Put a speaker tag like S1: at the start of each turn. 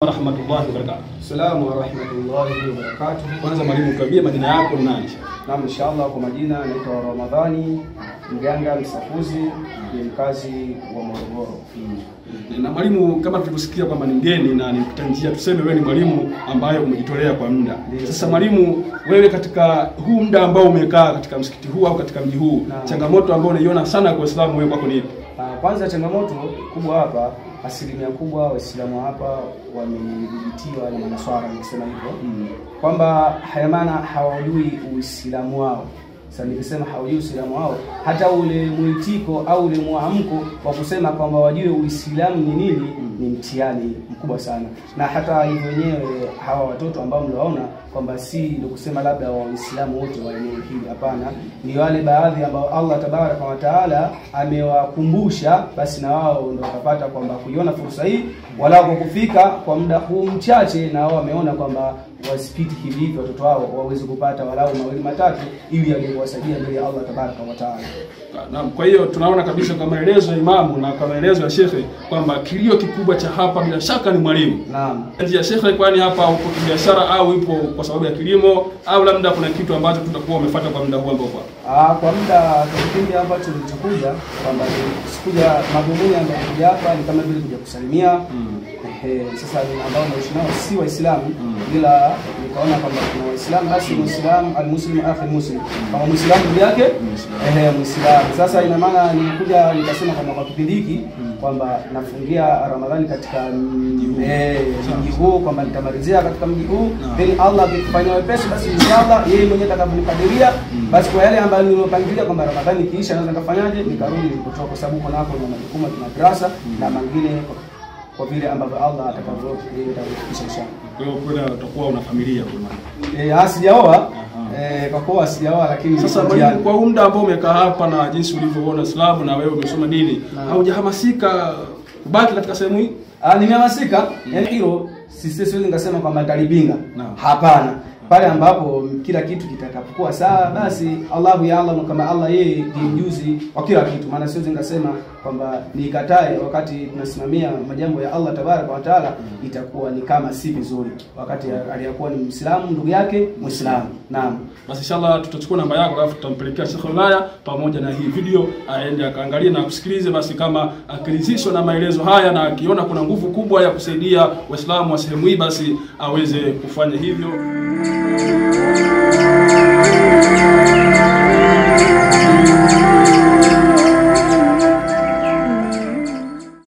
S1: Warahmatullahi wabarakatuh.
S2: Salamu warahmatullahi wabarakatuh.
S1: Kwanza mwalimu, kabia majina yako ni nani?
S2: Naam, inshallah kwa majina naitwa Ramadhani Mganga Msafuzi, ni mkazi wa Morogoro.
S1: Na mwalimu, kama tulivyosikia kwamba ni mgeni na ni mpita njia, tuseme wewe ni mwalimu ambaye umejitolea kwa muda. Sasa mwalimu, wewe katika huu muda ambao umekaa katika msikiti huu au katika mji huu, changamoto ambayo unaiona sana kwa Waislamu wewe kwako ni ipi?
S2: Kwanza changamoto kubwa hapa, asilimia kubwa Waislamu hapa wamedhibitiwa na manaswara, nikisema hivyo kwamba hayamana hawajui Uislamu wao. Sasa nikisema hawajui Uislamu wao, hata ule mwitiko au ule muamko wa kusema kwamba wajue Uislamu ni nini ni mtihani mkubwa sana. Na hata hivyo wenyewe hawa watoto ambao mnaona kwamba si ndio kusema labda Waislamu wote wa eneo hili, hapana, ni wale baadhi ambao Allah tabaraka wa taala amewakumbusha, basi na wao ndio watapata kwamba kuiona fursa hii wala kwa kufika kwa muda huu mchache, na wao wameona kwamba wasipiti hivi watoto wao waweze kupata walau mawili matatu ili aje kuwasaidia mbele ya Allah tabaraka wa taala.
S1: Naam, kwa hiyo tunaona kabisa kwa maelezo ya imamu na kwa maelezo ya shekhe kwamba kilio kikubwa cha hapa bila shaka ni mwalimu.
S2: Naam.
S1: Njia shekhe, kwani hapa upo kibiashara au ipo kwa sababu ya kilimo au labda kuna kitu ambacho tutakuwa umefuata kwa muda huu ambao
S2: kwa muda kwa kipindi hapa tulichokuja kwamba sikuja madhumuni ambayo kuja hapa ni kama vile kuja kusalimia. Sasa ambao naishi nao si Waislamu, ila nikaona kwamba kuna Waislamu, basi Muislamu almuslimu akhi muslim, kama Muislamu ndugu yake Muislamu. Sasa ina maana nilikuja nikasema kwamba kwa kipindi hiki kwamba nafungia Ramadhani katika mji huu, kwamba nitamalizia katika mji huu, then Allah akifanya wepesi basi inshallah yeye mwenyewe atakaponikadiria, basi kwa yale ambayo nilopangilia kwamba Ramadhani kiisha naweza nikafanyaje nikarudi nilipotoka, kwa sababu kuna hapo na majukumu ya madrasa na mengine kwa vile ambavyo Allah atakavyofikisha inshallah.
S1: Kwa hiyo kuna utakuwa una familia kwa maana.
S2: Sijaoa. Kwa kuwa sijaoa, lakini
S1: sasa mwalimu, kwa muda ambao umekaa hapa na jinsi ulivyoona Uislamu na wewe umesoma dini, haujahamasika kubaki katika sehemu hii?
S2: Nimehamasika, yani hilo siwezi ngasema kwamba nitalipinga. Hapana. Pale ambapo kila kitu kitakapokuwa sawa, basi Allahu ya'lamu, kama Allah yeye ndiye mjuzi wa kila kitu. Maana siwezi ngasema kwamba nikatae wakati tunasimamia majambo ya Allah tabaraka wa taala, itakuwa ni kama si vizuri wakati aliyakuwa ni Muislamu ndugu yake Muislamu. Naam.
S1: Basi inshallah tutachukua namba yako alafu tutampelekea Sheikh Ulaya pamoja na hii video aende akaangalie na kusikilize, basi kama akiridhishwa na maelezo haya na akiona kuna nguvu kubwa ya kusaidia Waislamu wa sehemu hii, basi aweze kufanya hivyo.